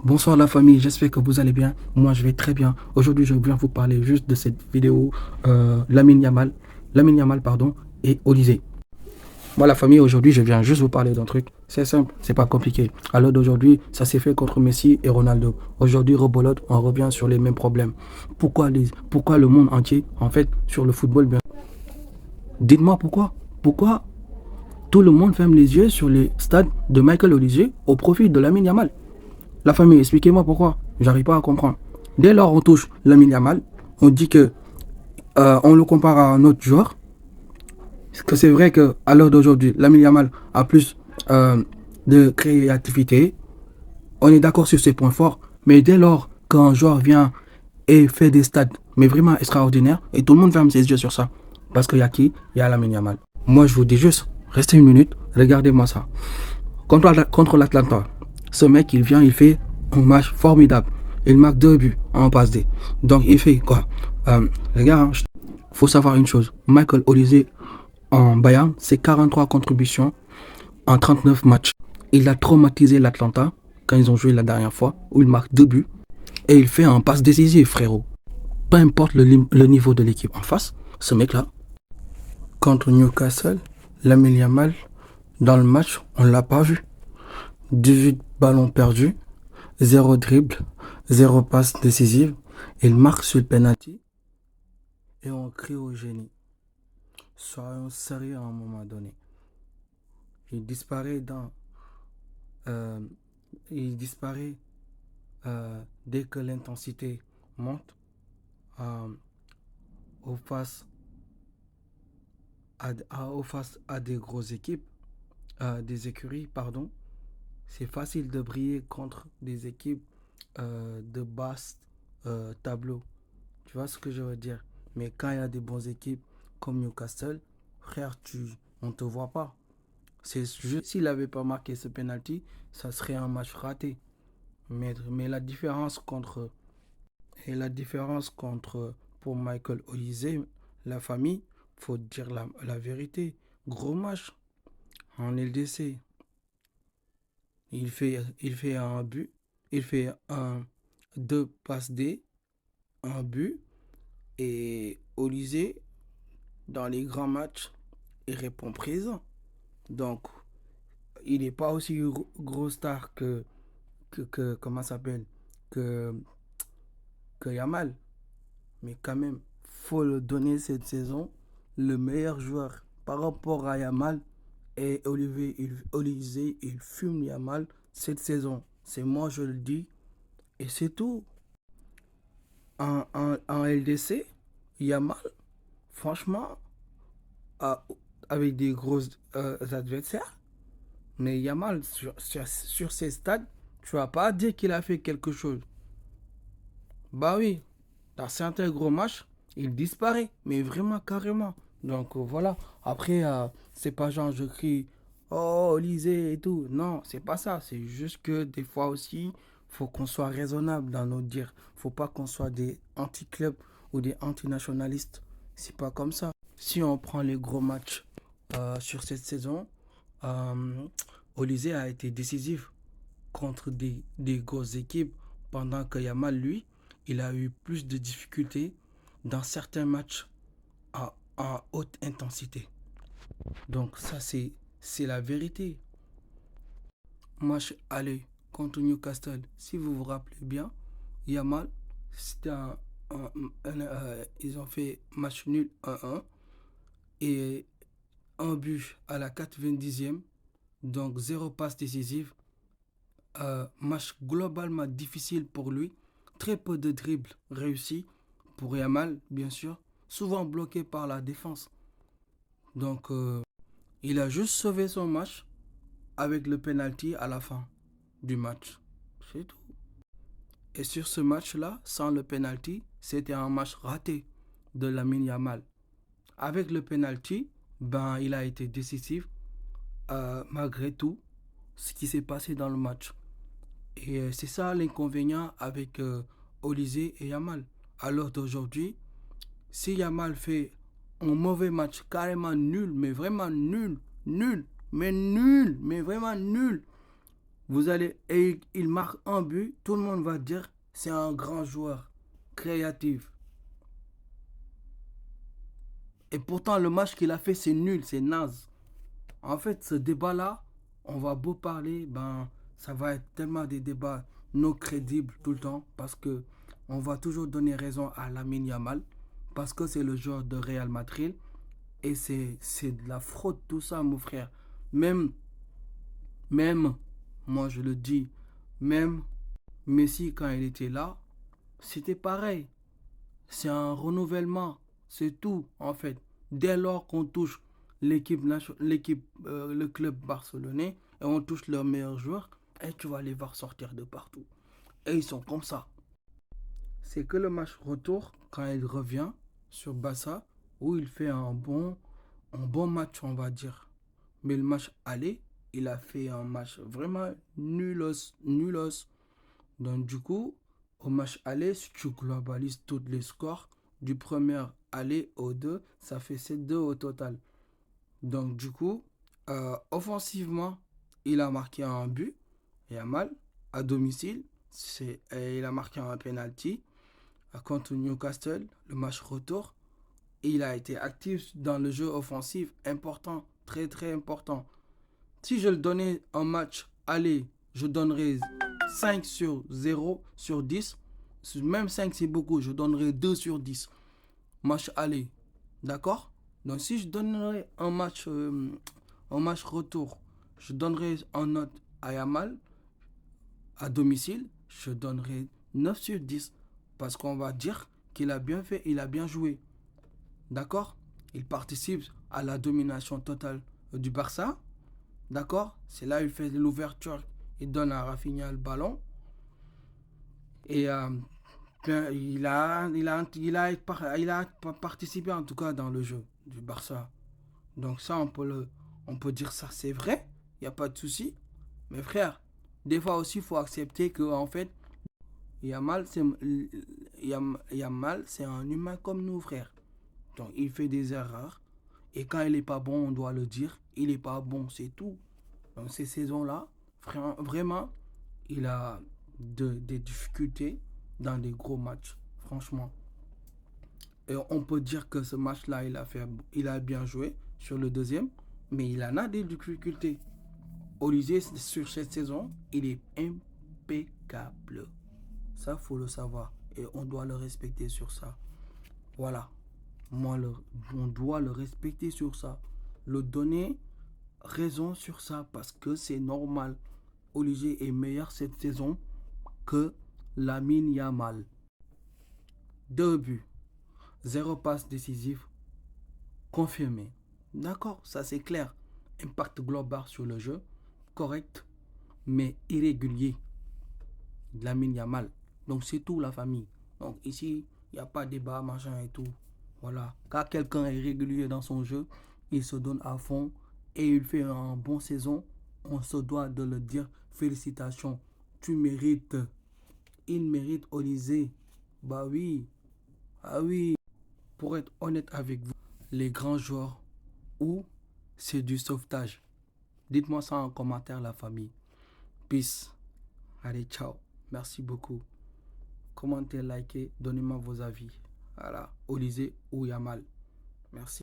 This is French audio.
Bonsoir la famille, j'espère que vous allez bien. Moi je vais très bien. Aujourd'hui je viens vous parler juste de cette vidéo Lamine Yamal pardon, et Olysée. Moi la famille aujourd'hui je viens juste vous parler d'un truc. C'est simple, c'est pas compliqué. À l'heure d'aujourd'hui ça s'est fait contre Messi et Ronaldo. Aujourd'hui rebolote, on revient sur les mêmes problèmes. Pourquoi le monde entier en fait sur le football bien. Dites-moi pourquoi. Pourquoi tout le monde ferme les yeux sur les stades de Michael Olysée au profit de Lamine Yamal. La famille, expliquez-moi pourquoi. J'arrive pas à comprendre. Dès lors, on touche Lamine Yamal, on dit que on le compare à un autre joueur. Que c'est vrai que à l'heure d'aujourd'hui, Lamine Yamal a plus de créativité. On est d'accord sur ses points forts. Mais dès lors qu'un joueur vient et fait des stats, mais vraiment extraordinaires, et tout le monde ferme ses yeux sur ça. Parce qu'il y a qui? Il y a Lamine Yamal. Moi, je vous dis juste, restez une minute, regardez-moi ça. Contre l'Atlanta, ce mec, il vient, il fait un match formidable. Il marque 2 buts en passe D. Donc, il fait quoi? Les gars, faut savoir une chose. Michael Olysée en Bayern, c'est 43 contributions en 39 matchs. Il a traumatisé l'Atlanta quand ils ont joué la dernière fois, où il marque 2 buts. Et il fait un passe décisif, frérot. Peu importe le niveau de l'équipe en face, ce mec-là, contre Newcastle, Lamine Yamal, dans le match, on ne l'a pas vu. 18 ballons perdus, 0 dribble, 0 passe décisive. Il marque sur le penalty et on crie au génie. Soyons sérieux à un moment donné. Il disparaît euh, il disparaît dès que l'intensité monte euh, aux faces à des grosses équipes, des écuries, pardon. C'est facile de briller contre des équipes de basse tableau. Tu vois ce que je veux dire? Mais quand il y a des bonnes équipes comme Newcastle, frère, on ne te voit pas. C'est juste s'il n'avait pas marqué ce penalty, ça serait un match raté. Mais la différence contre pour Michael Olysée, la famille, faut dire la vérité. Gros match en LDC. Il fait un but, il fait deux passes D, un but. Et Olysée, dans les grands matchs, il répond présent. Donc, il n'est pas aussi gros star comment ça s'appelle, que, que Yamal. Mais quand même, faut le donner cette saison. Le meilleur joueur par rapport à Yamal est Olysée. Il fume Yamal cette saison. C'est moi, je le dis. Et c'est tout. En LDC, Yamal, franchement, à- avec des gros adversaires. Mais Yamal, sur ses stades, tu vas pas dire qu'il a fait quelque chose. Bah oui, dans certains gros matchs, il disparaît, mais vraiment carrément. Donc voilà. Après, c'est pas genre je crie oh Olysée et tout. Non, c'est pas ça. C'est juste que des fois aussi, faut qu'on soit raisonnable dans nos dires. Faut pas qu'on soit des anti-clubs ou des anti-nationalistes. C'est pas comme ça. Si on prend les gros matchs sur cette saison, euh, Olysée a été décisif contre des grosses équipes, pendant que Yamal, lui, il a eu plus de difficultés dans certains matchs à haute intensité. Donc ça, c'est la vérité. Match aller contre Newcastle, si vous vous rappelez bien, Yamal, c'était ils ont fait match nul 1-1 et un but à la 90e, donc zéro passe décisive. Match globalement difficile pour lui. Très peu de dribbles réussis pour Yamal, bien sûr. Souvent bloqué par la défense. Donc, il a juste sauvé son match avec le penalty à la fin du match. C'est tout. Et sur ce match-là, sans le penalty, c'était un match raté de Lamine Yamal. Avec le penalty, ben, il a été décisif malgré tout ce qui s'est passé dans le match. Et c'est ça l'inconvénient avec Olysée et Yamal. À l'heure d'aujourd'hui, si Yamal fait un mauvais match, carrément nul, mais vraiment nul, mais vraiment nul, Vous allez, et il marque un but, tout le monde va dire c'est un grand joueur, créatif. Et pourtant, le match qu'il a fait, c'est nul, c'est naze. En fait, ce débat-là, on va beau parler, ben, ça va être tellement des débats non crédibles tout le temps parce que on va toujours donner raison à Lamine Yamal parce que c'est le joueur de Real Madrid et c'est de la fraude tout ça, mon frère. Même, même, moi je le dis, même Messi quand il était là, c'était pareil. C'est un renouvellement, c'est tout en fait. Dès lors qu'on touche le club barcelonais et on touche leurs meilleurs joueurs, et tu vas les voir sortir de partout. Et ils sont comme ça. C'est que le match retour, quand il revient sur Barça, où il fait un bon match, on va dire. Mais le match aller, il a fait un match vraiment nulos, nulos. Donc du coup, au match aller, si tu globalises tous les scores, du premier aller au 2, ça fait 7-2 au total. Donc du coup, offensivement, il a marqué un but, Yamal, à domicile. Il a marqué un penalty contre Newcastle, le match retour. Et il a été actif dans le jeu offensif, important, très très important. Si je le donnais un match aller, je donnerais 5 sur 0 sur 10. Même 5 c'est beaucoup, je donnerais 2 sur 10. Match aller. D'accord? Donc si je donnerais un match retour, je donnerais un note à Yamal à domicile, je donnerais 9 sur 10. Parce qu'on va dire qu'il a bien fait, il a bien joué. D'accord? Il participe à la domination totale du Barça. D'accord? C'est là où il fait l'ouverture. Il donne à Rafinha le ballon. Et il a participé en tout cas dans le jeu du Barça. Donc ça, on peut dire ça, c'est vrai. Il n'y a pas de souci. Mais frère, des fois aussi, il faut accepter que en fait, Yamal, c'est un humain comme nous, frère. Donc il fait des erreurs. Et quand il n'est pas bon, on doit le dire. Il n'est pas bon, c'est tout. Donc ces saisons-là, vraiment, il a des difficultés dans des gros matchs, franchement. Et on peut dire que ce match-là, il a bien joué sur le deuxième, mais il en a des difficultés. Olysée, sur cette saison, il est impeccable. Ça, faut le savoir. Et on doit le respecter sur ça. Voilà. On doit le respecter sur ça. Le donner raison sur ça parce que c'est normal. Olivier est meilleur cette saison que Lamine Yamal. 2 buts, 0 passe décisive, confirmé. D'accord, ça c'est clair. Impact global sur le jeu, correct, mais irrégulier. Lamine Yamal. Donc c'est tout la famille. Donc ici, il n'y a pas de débat, machin et tout. Voilà. Quand quelqu'un est régulier dans son jeu, il se donne à fond et il fait une bonne saison, on se doit de le dire félicitations. Tu mérites. Il mérite Olysée. Bah oui. Ah oui. Pour être honnête avec vous, les grands joueurs ou c'est du sauvetage. Dites-moi ça en commentaire, la famille. Peace. Allez, ciao. Merci beaucoup. Commentez, likez, donnez-moi vos avis. Voilà. Olysée ou Yamal. Merci.